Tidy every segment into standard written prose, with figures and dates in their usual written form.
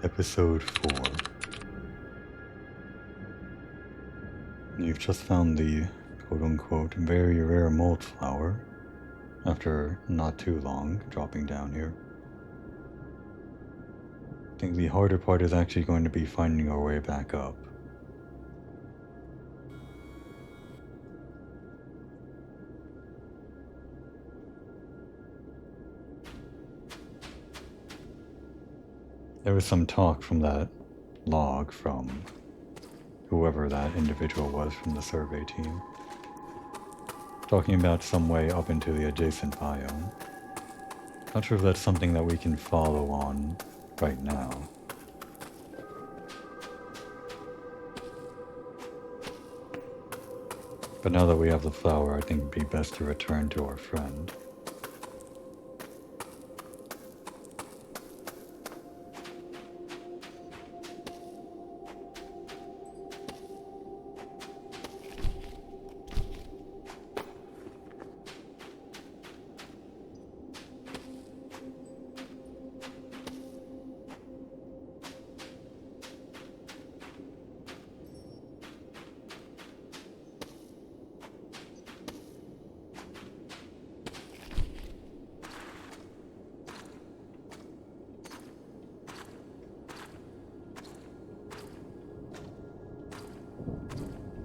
Episode 4. You've just found the quote-unquote very rare mold flower after not too long dropping down here. I think the harder part is actually going to be finding our way back up. There was some talk from that log from whoever that individual was from the survey team, talking about some way up into the adjacent biome. Not sure if that's something that we can follow on right now. But now that we have the flower, I think it'd be best to return to our friend.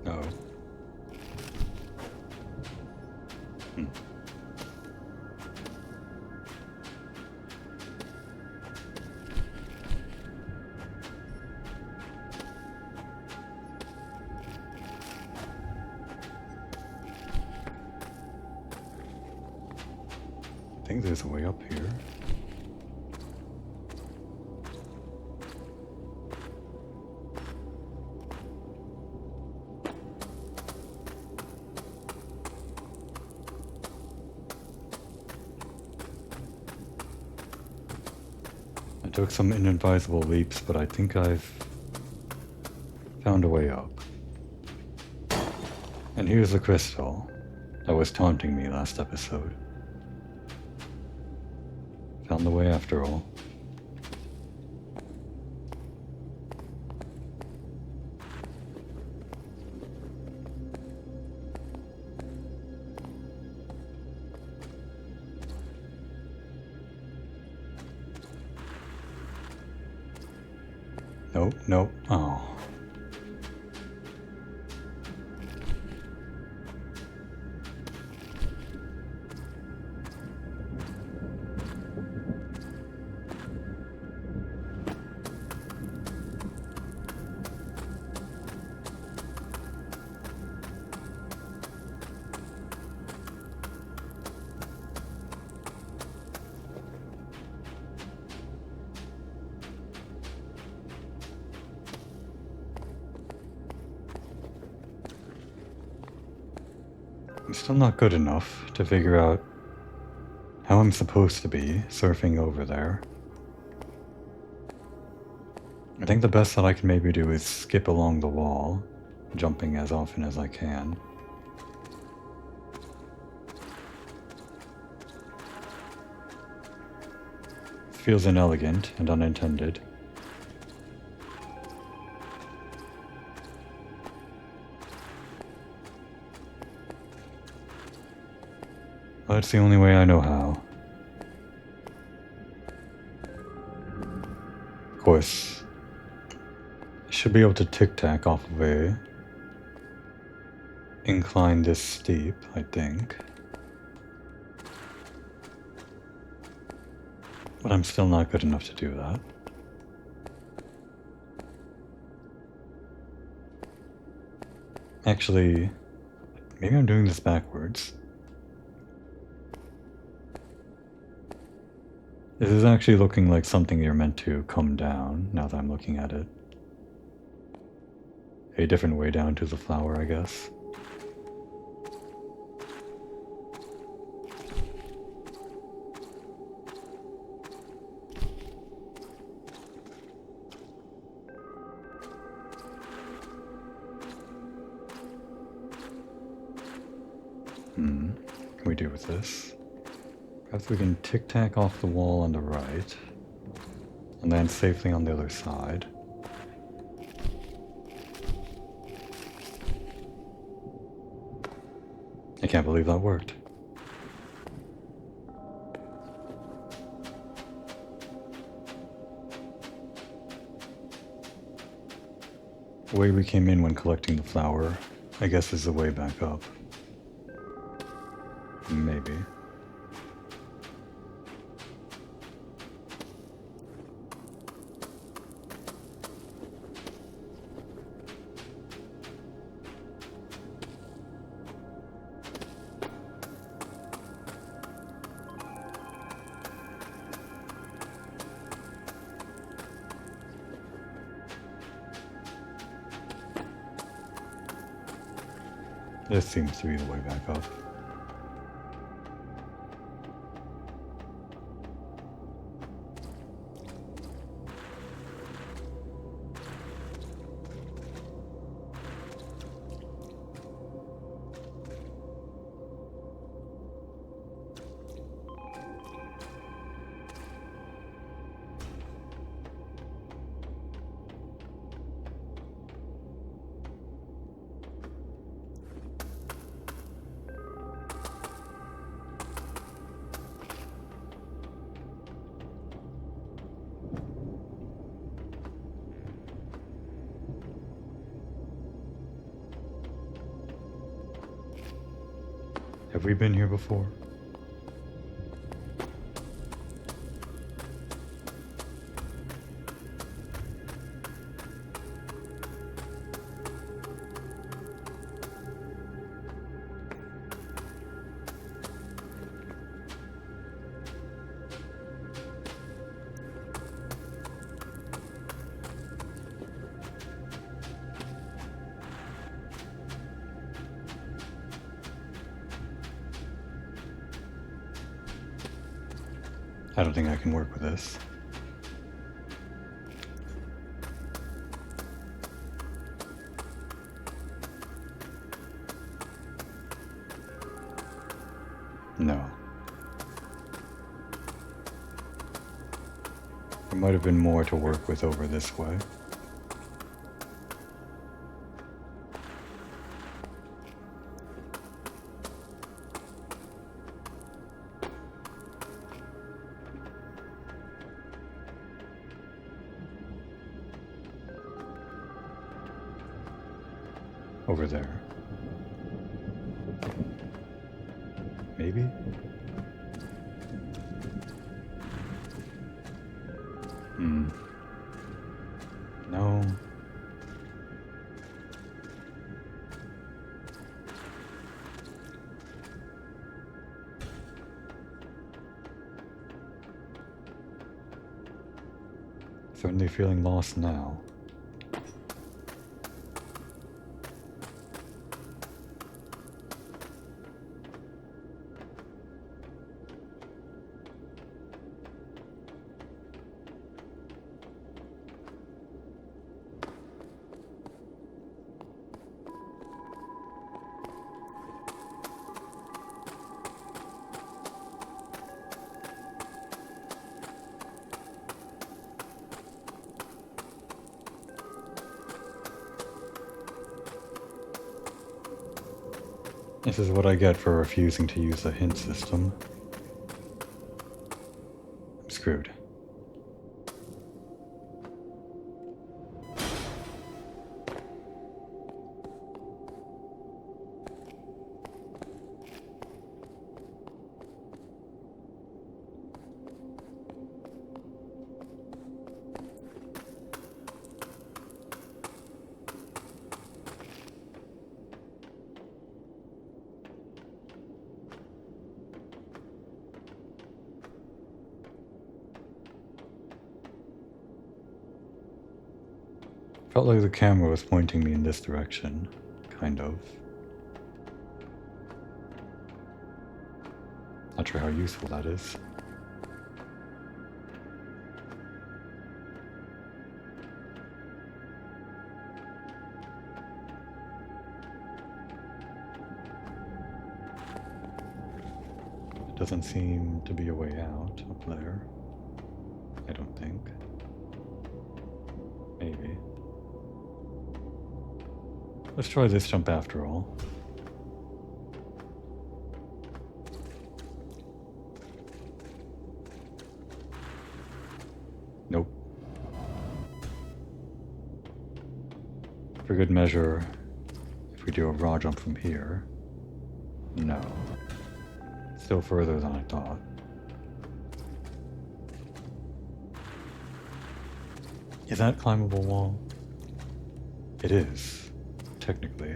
Oh. I think there's a way up here. I took some inadvisable leaps, but I think I've found a way up. And here's the crystal that was taunting me last episode. Found the way after all. Nope, nope. Oh. I'm still not good enough to figure out how I'm supposed to be surfing over there. I think the best that I can maybe do is skip along the wall, jumping as often as I can. Feels inelegant and unintended. But it's the only way I know how. Of course, I should be able to tic-tac off of a incline this steep, I think. But I'm still not good enough to do that. Actually, maybe I'm doing this backwards. This is actually looking like something you're meant to come down, now that I'm looking at it. A different way down to the flower, I guess. What can we do with this? Perhaps we can tic-tac off the wall on the right. And land safely on the other side. I can't believe that worked. The way we came in when collecting the flower, I guess, is the way back up. Maybe. This seems to be the way back up. Have we been here before? I don't think I can work with this. No. There might have been more to work with over this way. Over there. Maybe? No. Certainly feeling lost now. This is what I get for refusing to use a hint system. I'm screwed. Felt like the camera was pointing me in this direction, kind of. Not sure how useful that is. It doesn't seem to be a way out up there. I don't think. Maybe. Let's try this jump after all. Nope. For good measure, if we do a raw jump from here, no. Still further than I thought. Is that climbable wall? It is, technically.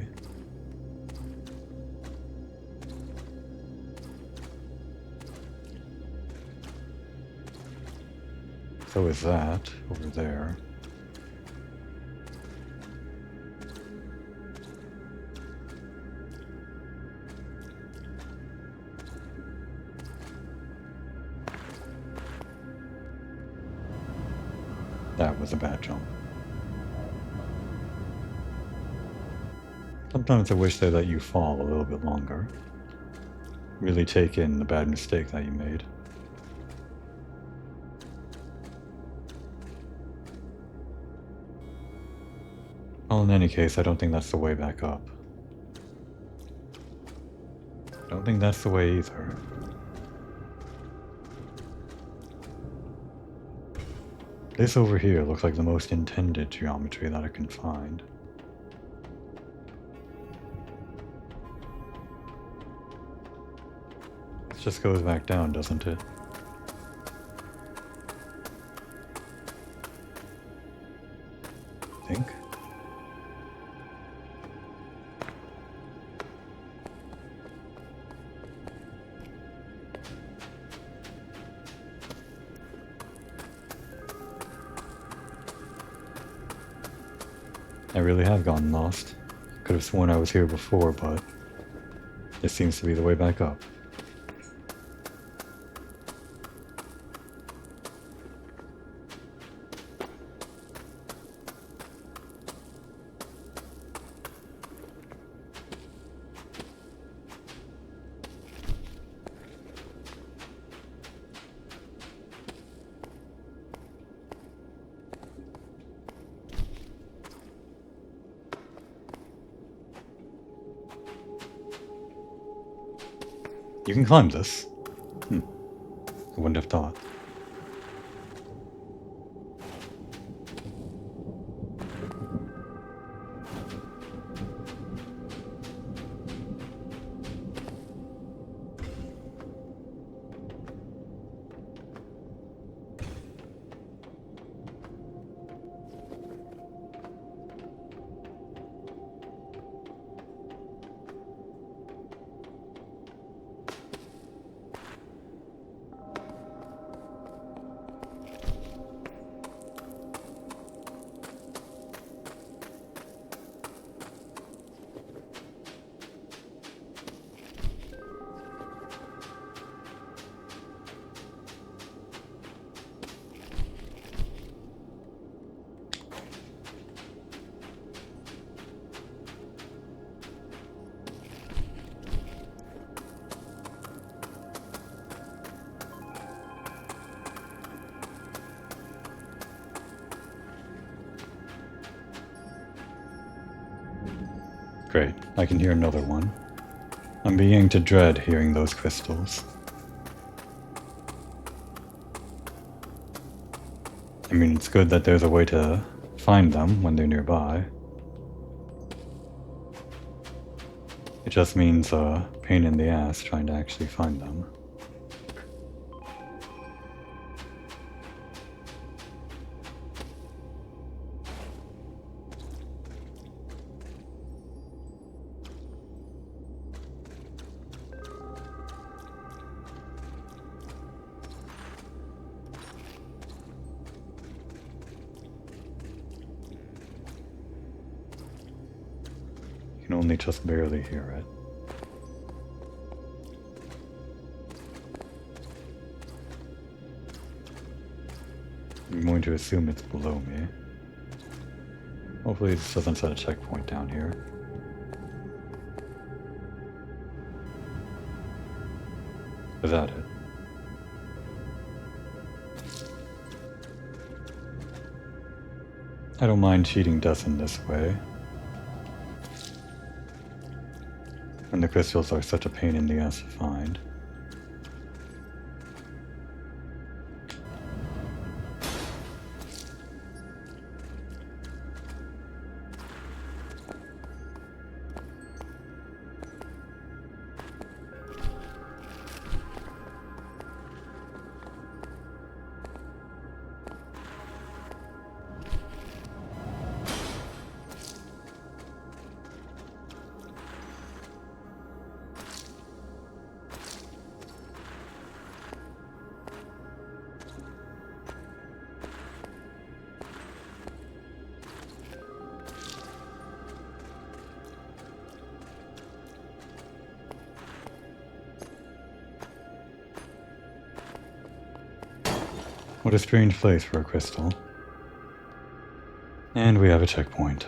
So is that over there. That was a bad jump. Sometimes I wish they let you fall a little bit longer. Really take in the bad mistake that you made. Well, in any case, I don't think that's the way back up. I don't think that's the way either. This over here looks like the most intended geometry that I can find. It just goes back down, doesn't it? I think. I really have gotten lost. Could have sworn I was here before, but this seems to be the way back up. You can climb this. I wouldn't have thought. Great, I can hear another one. I'm beginning to dread hearing those crystals. I mean, it's good that there's a way to find them when they're nearby. It just means a pain in the ass trying to actually find them. You can only just barely hear it. I'm going to assume it's below me. Hopefully this doesn't set a checkpoint down here. Is that it? I don't mind cheating death in this way. And the crystals are such a pain in the ass to find. What a strange place for a crystal. And we have a checkpoint.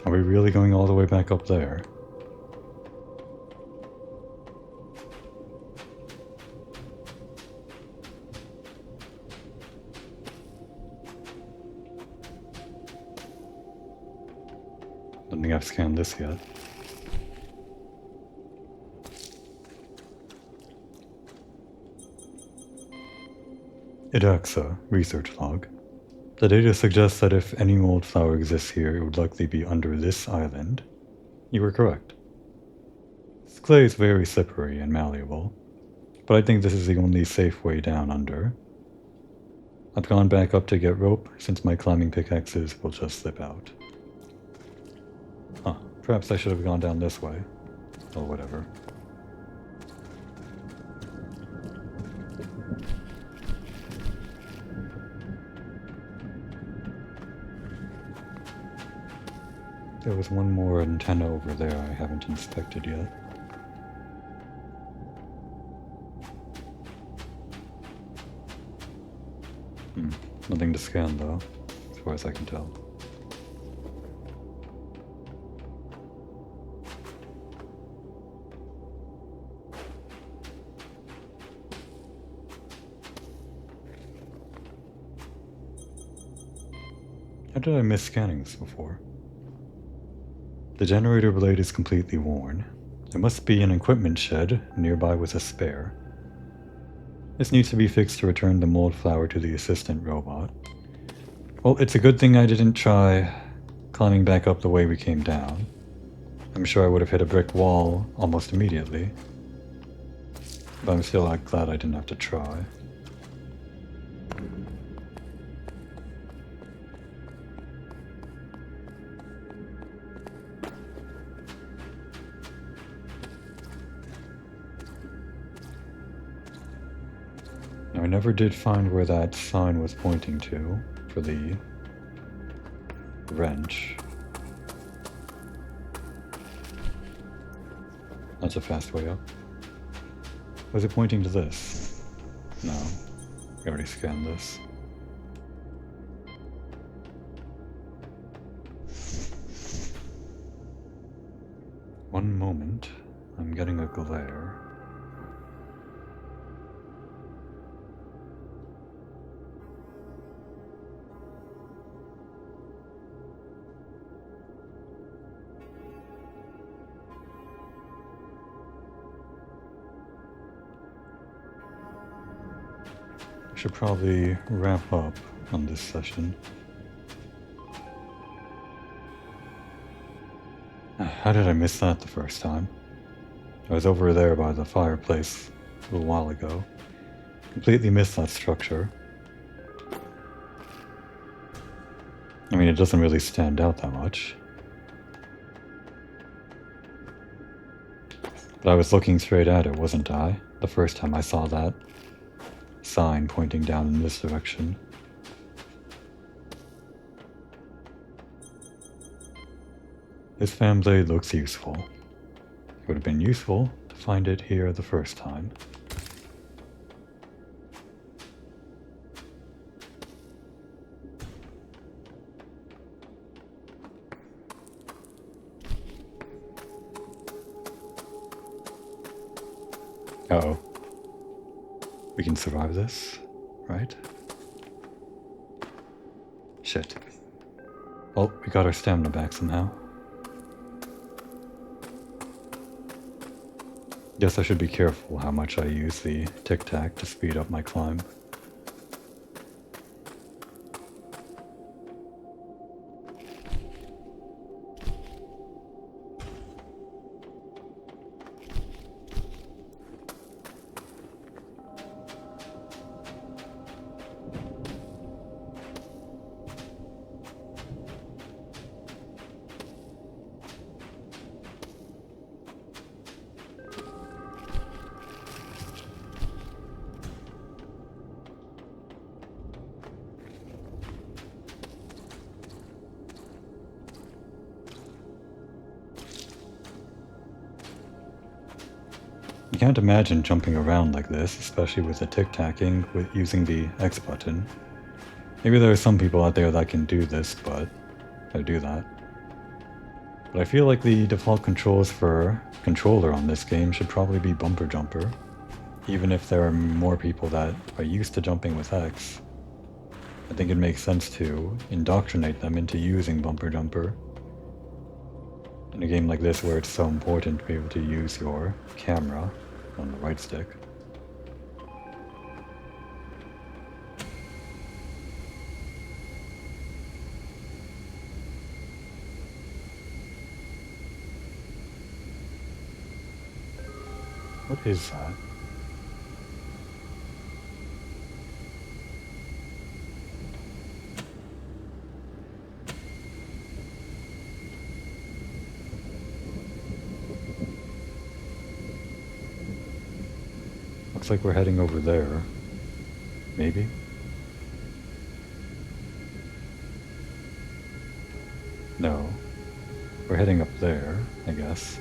Are we really going all the way back up there? Don't think I've scanned this yet. IDAXA research log. The data suggests that if any mold flower exists here, it would likely be under this island. You were correct. This clay is very slippery and malleable, but I think this is the only safe way down under. I've gone back up to get rope, since my climbing pickaxes will just slip out. Huh, perhaps I should have gone down this way. Or whatever. There was one more antenna over there I haven't inspected yet. Nothing to scan though, as far as I can tell. How did I miss scanning this before? The generator blade is completely worn. There must be an equipment shed nearby with a spare. This needs to be fixed to return the mold flower to the assistant robot. Well, it's a good thing I didn't try climbing back up the way we came down. I'm sure I would have hit a brick wall almost immediately. But I'm still glad I didn't have to try. I never did find where that sign was pointing to for the wrench. That's a fast way up. Was it pointing to this? No. We already scanned this. One moment. I'm getting a glare. Should probably wrap up on this session. How did I miss that the first time? I was over there by the fireplace a little while ago. Completely missed that structure. I mean, it doesn't really stand out that much. But I was looking straight at it, wasn't I? The first time I saw that sign pointing down in this direction. This fan blade looks useful. It would have been useful to find it here the first time. Uh-oh. We can survive this, right? Shit. Well, we got our stamina back somehow. Guess I should be careful how much I use the tic-tac to speed up my climb. You can't imagine jumping around like this, especially with the tic-tacking, with using the X button. Maybe there are some people out there that can do this, but I do that. But I feel like the default controls for controller on this game should probably be bumper jumper. Even if there are more people that are used to jumping with X, I think it makes sense to indoctrinate them into using bumper jumper. In a game like this where it's so important to be able to use your camera on the right stick. What is that? Looks like we're heading over there. Maybe? No. We're heading up there, I guess.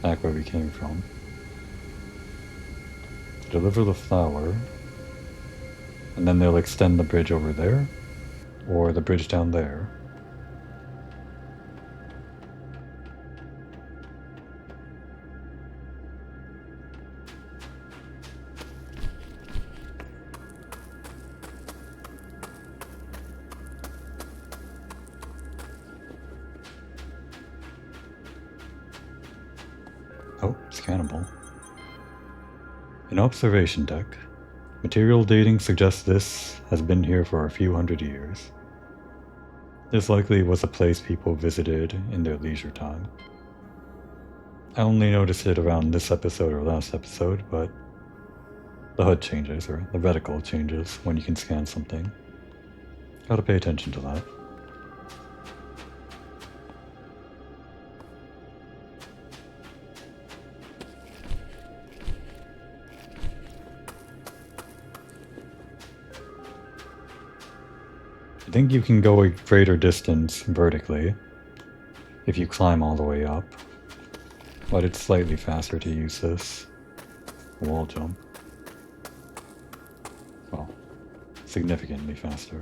Back where we came from. Deliver the flower. And then they'll extend the bridge over there. Or the bridge down there. Oh, scannable. An observation deck. Material dating suggests this has been here for a few hundred years. This likely was a place people visited in their leisure time. I only noticed it around this episode or last episode, but the HUD changes, or the reticle changes when you can scan something. Gotta pay attention to that. I think you can go a greater distance vertically if you climb all the way up, but it's slightly faster to use this wall jump. Well, significantly faster.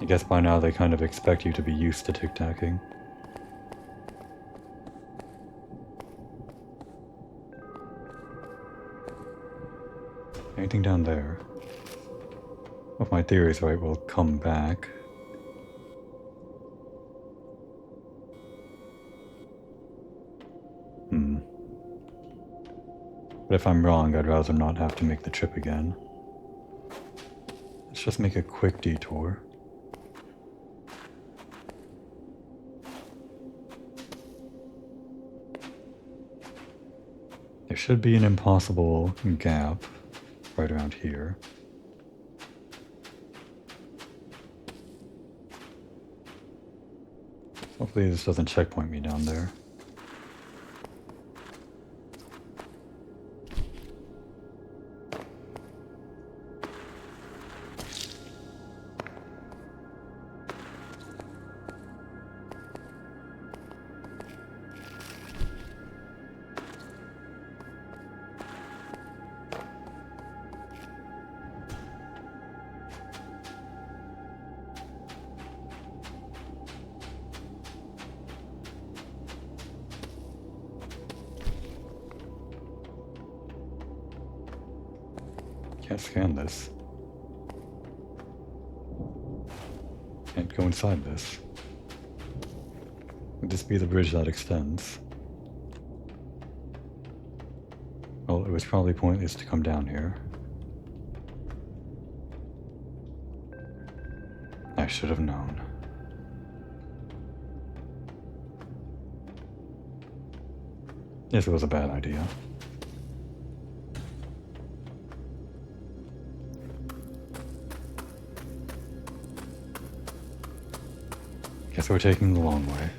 I guess by now they kind of expect you to be used to tic-tacking. Anything down there? If my theory is right, we'll come back. But if I'm wrong, I'd rather not have to make the trip again. Let's just make a quick detour. There should be an impossible gap right around here. Hopefully this doesn't checkpoint me down there. Can't scan this. Can't go inside this. Would this be the bridge that extends? Well, it was probably pointless to come down here. I should have known. Yes, it was a bad idea. Guess we're taking the long way.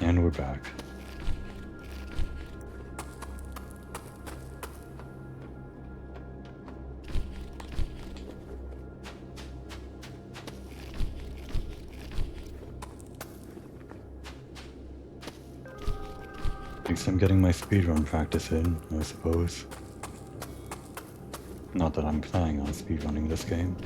And we're back. At least I'm getting my speedrun practice in, I suppose. Not that I'm planning on speedrunning this game.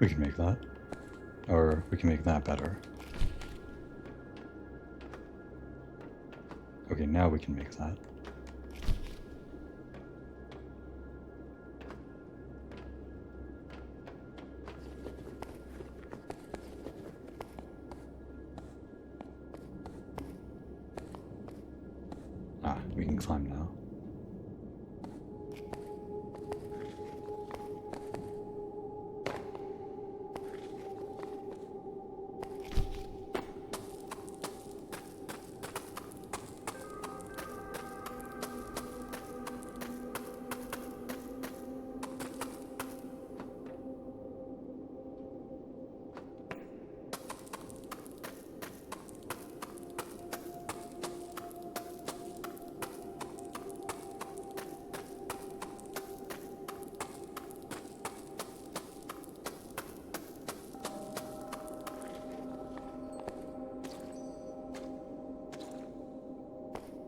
We can make that. Or we can make that better. Okay, now we can make that. Ah, we can climb now.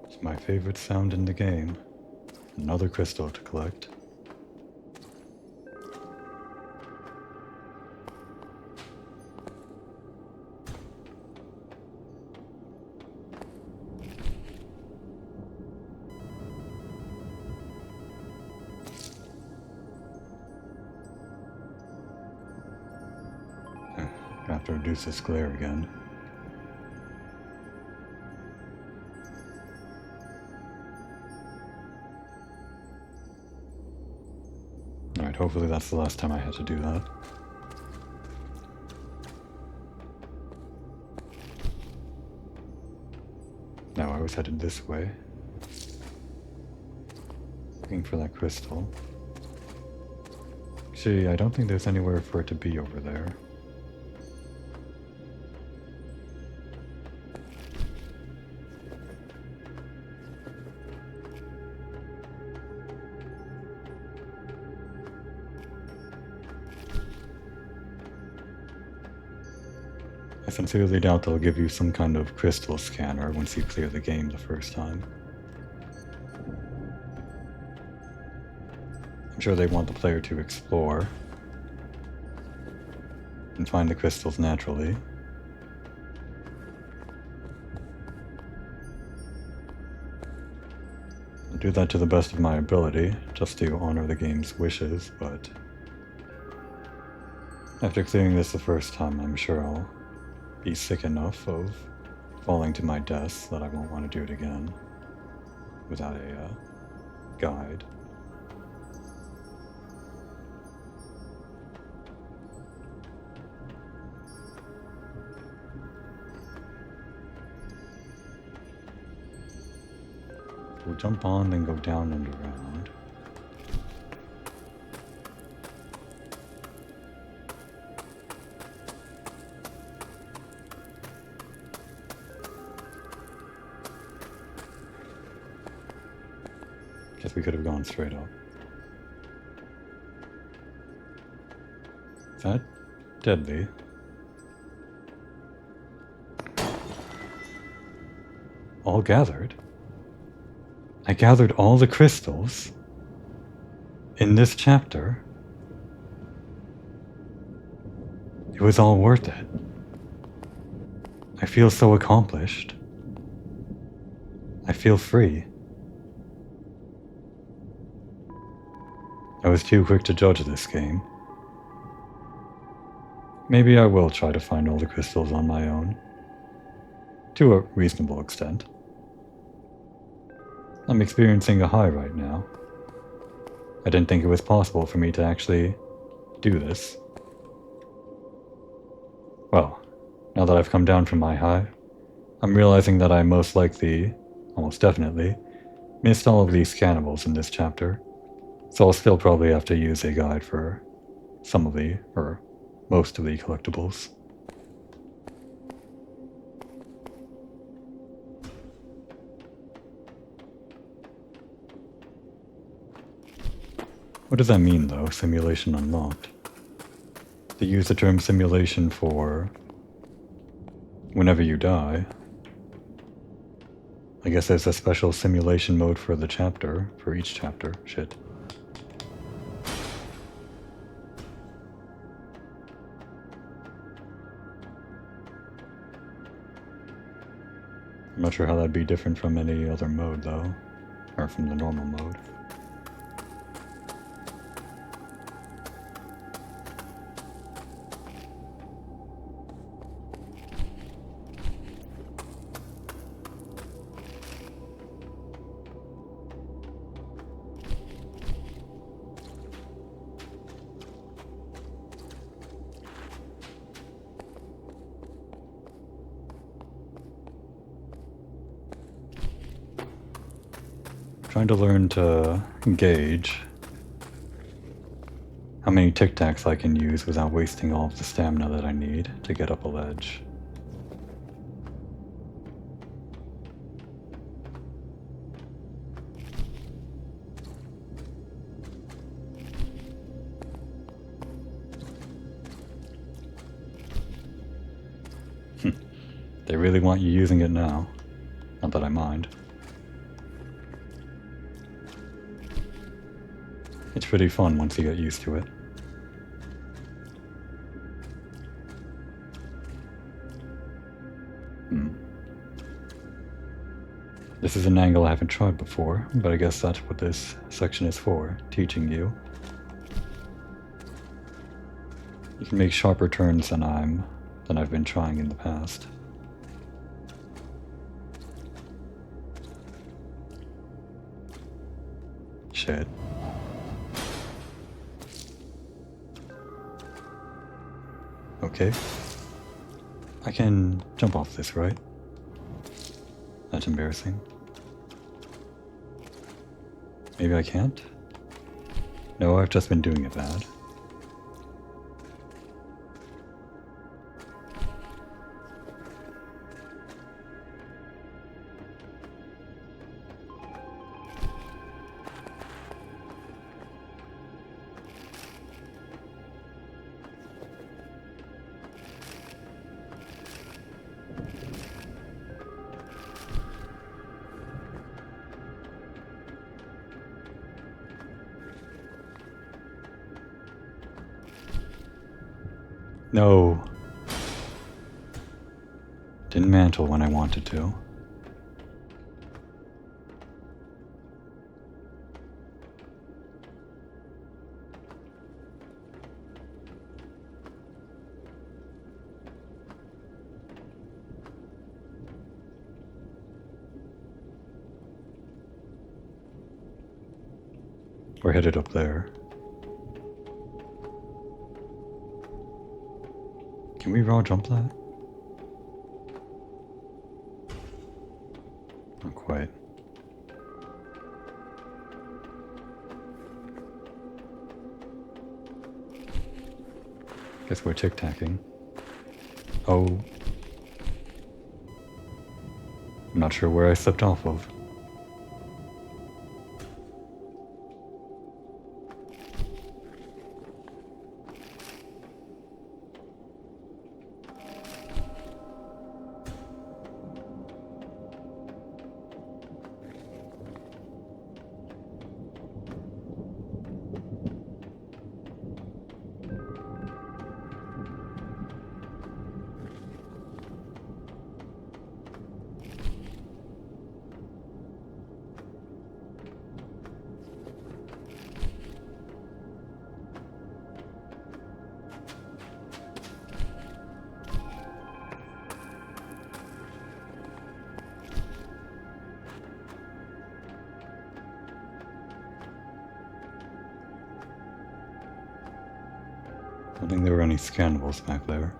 It's my favorite sound in the game. Another crystal to collect. I have to reduce this glare again. Alright, hopefully that's the last time I had to do that. Now I was headed this way. Looking for that crystal. Actually, I don't think there's anywhere for it to be over there. I sincerely doubt they'll give you some kind of crystal scanner once you clear the game the first time. I'm sure they want the player to explore and find the crystals naturally. I'll do that to the best of my ability, just to honor the game's wishes, but after clearing this the first time, I'm sure I'll be sick enough of falling to my death that I won't want to do it again without a guide. We'll jump on, then go down and around. Guess we could have gone straight up. Is that deadly? All gathered? I gathered all the crystals in this chapter. It was all worth it. I feel so accomplished. I feel free. I was too quick to judge this game. Maybe I will try to find all the crystals on my own. To a reasonable extent. I'm experiencing a high right now. I didn't think it was possible for me to actually do this. Well, now that I've come down from my high, I'm realizing that I most likely, almost definitely, missed all of these scannables in this chapter, so I'll still probably have to use a guide for some of the, or most of the collectibles. What does that mean, though, simulation unlocked? They use the term simulation for whenever you die. I guess there's a special simulation mode for the chapter, for each chapter. Shit. I'm not sure how that'd be different from any other mode, though. Or from the normal mode. Trying to learn to gauge how many tic tacs I can use without wasting all of the stamina that I need to get up a ledge. They really want you using it now. Not that I mind. It's pretty fun once you get used to it. This is an angle I haven't tried before, but I guess that's what this section is for, teaching you. You can make sharper turns than I've been trying in the past. Shit. Okay. I can jump off this, right? That's embarrassing. Maybe I can't? No, I've just been doing it bad. No. Didn't mantle when I wanted to. We're headed up there. Can we raw jump that? Not quite. Guess we're tic-tacking. Oh. I'm not sure where I slipped off of. I don't think there were any scannables back there.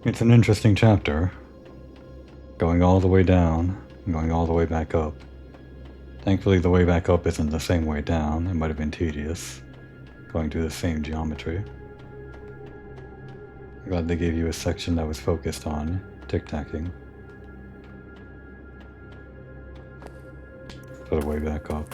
It's an interesting chapter. Going all the way down, and going all the way back up. Thankfully the way back up isn't the same way down. It might have been tedious, going through the same geometry. I'm glad they gave you a section that was focused on tic-tacking. For the way back up.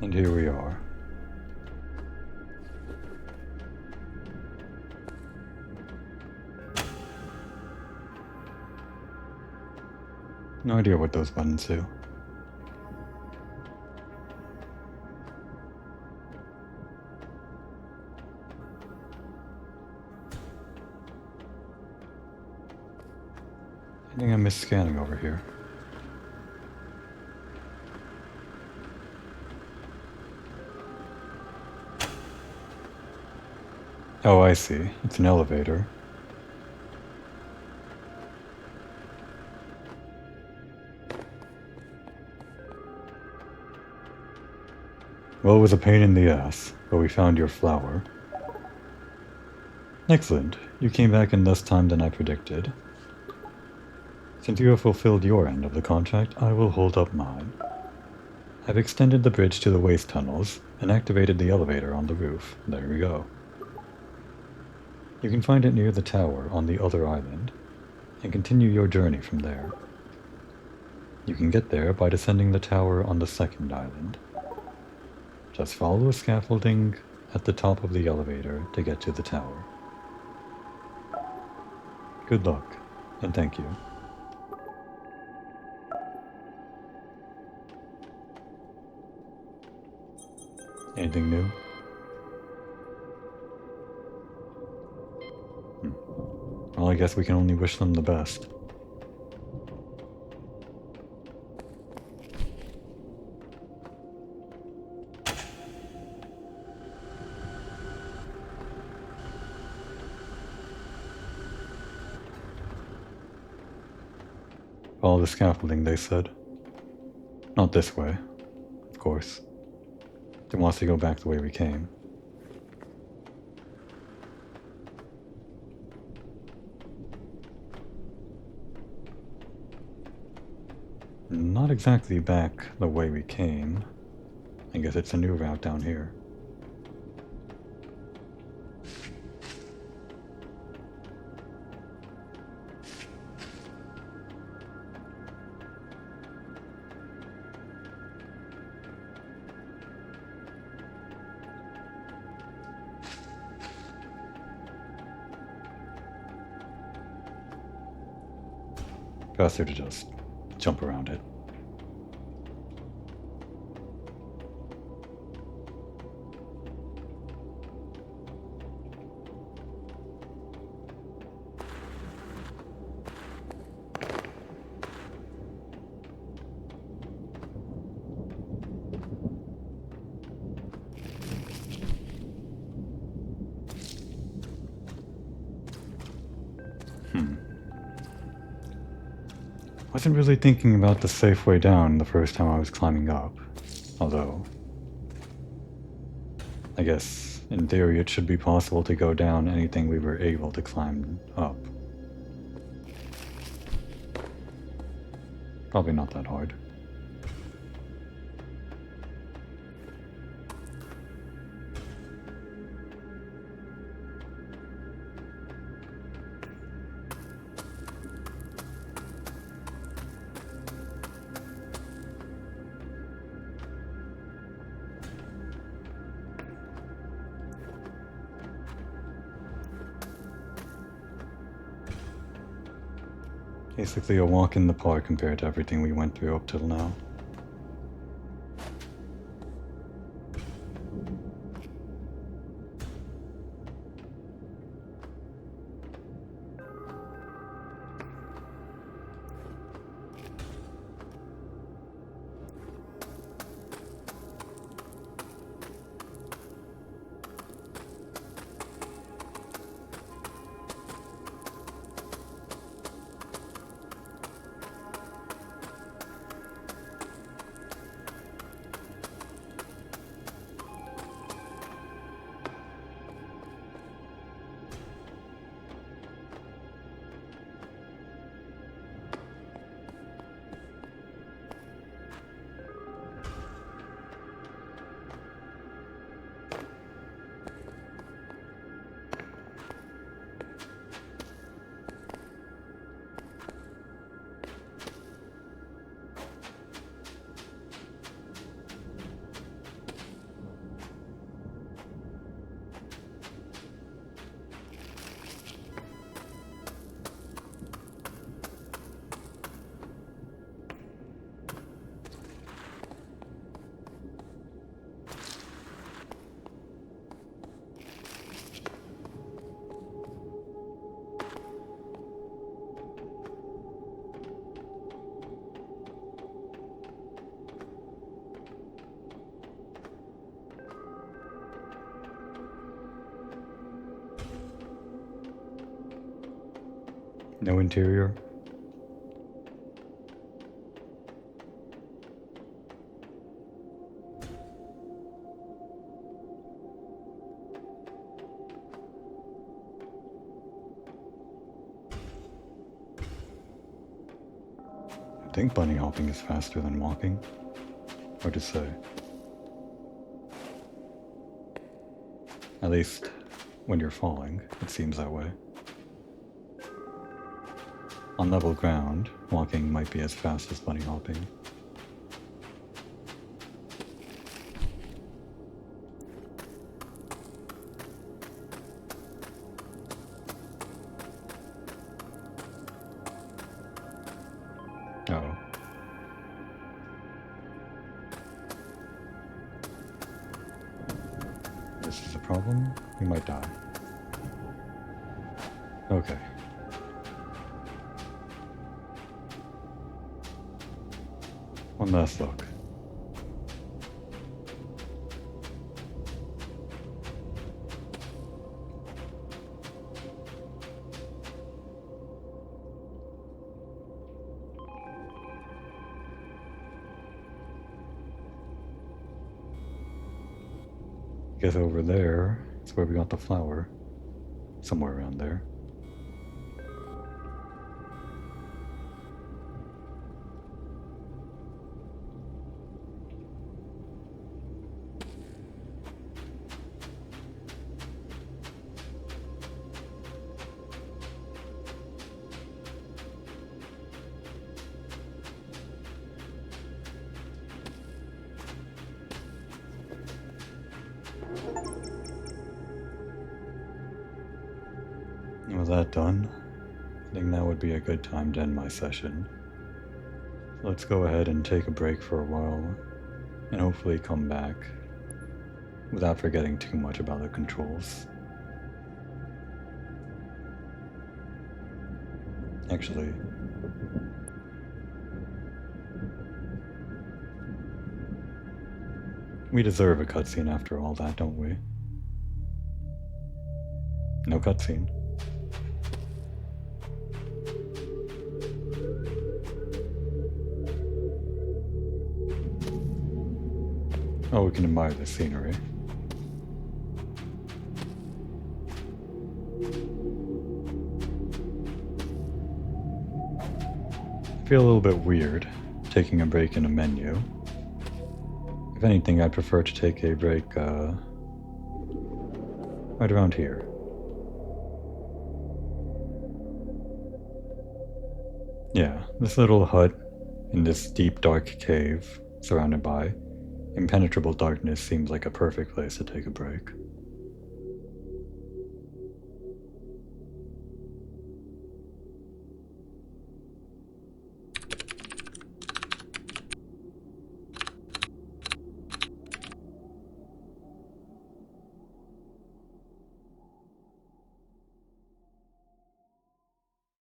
And here we are. No idea what those buttons do. I think I missed scanning over here. Oh, I see. It's an elevator. Well, it was a pain in the ass, but we found your flower. Excellent. You came back in less time than I predicted. Since you have fulfilled your end of the contract, I will hold up mine. I've extended the bridge to the waste tunnels and activated the elevator on the roof. There we go. You can find it near the tower on the other island, and continue your journey from there. You can get there by descending the tower on the second island. Just follow the scaffolding at the top of the elevator to get to the tower. Good luck, and thank you. Anything new? Well, I guess we can only wish them the best. Follow the scaffolding, they said. Not this way, of course. It wants to go back the way we came. Not exactly back the way we came. I guess it's a new route down here. Faster to just jump around it. Wasn't really thinking about the safe way down the first time I was climbing up, although I guess in theory it should be possible to go down anything we were able to climb up. Probably not that hard. Basically a walk in the park compared to everything we went through up till now. No interior? I think bunny hopping is faster than walking. Hard to say. At least when you're falling, it seems that way. On level ground, walking might be as fast as bunny hopping. Oh. This is a problem. We might die. Okay. One last look. Guess over there is where we got the flower. Somewhere around there. And with that done, I think now would be a good time to end my session. So let's go ahead and take a break for a while, and hopefully come back without forgetting too much about the controls. Actually, we deserve a cutscene after all that, don't we? No cutscene. Oh, we can admire the scenery. I feel a little bit weird taking a break in a menu. If anything, I'd prefer to take a break right around here. Yeah, this little hut in this deep dark cave surrounded by impenetrable darkness seems like a perfect place to take a break.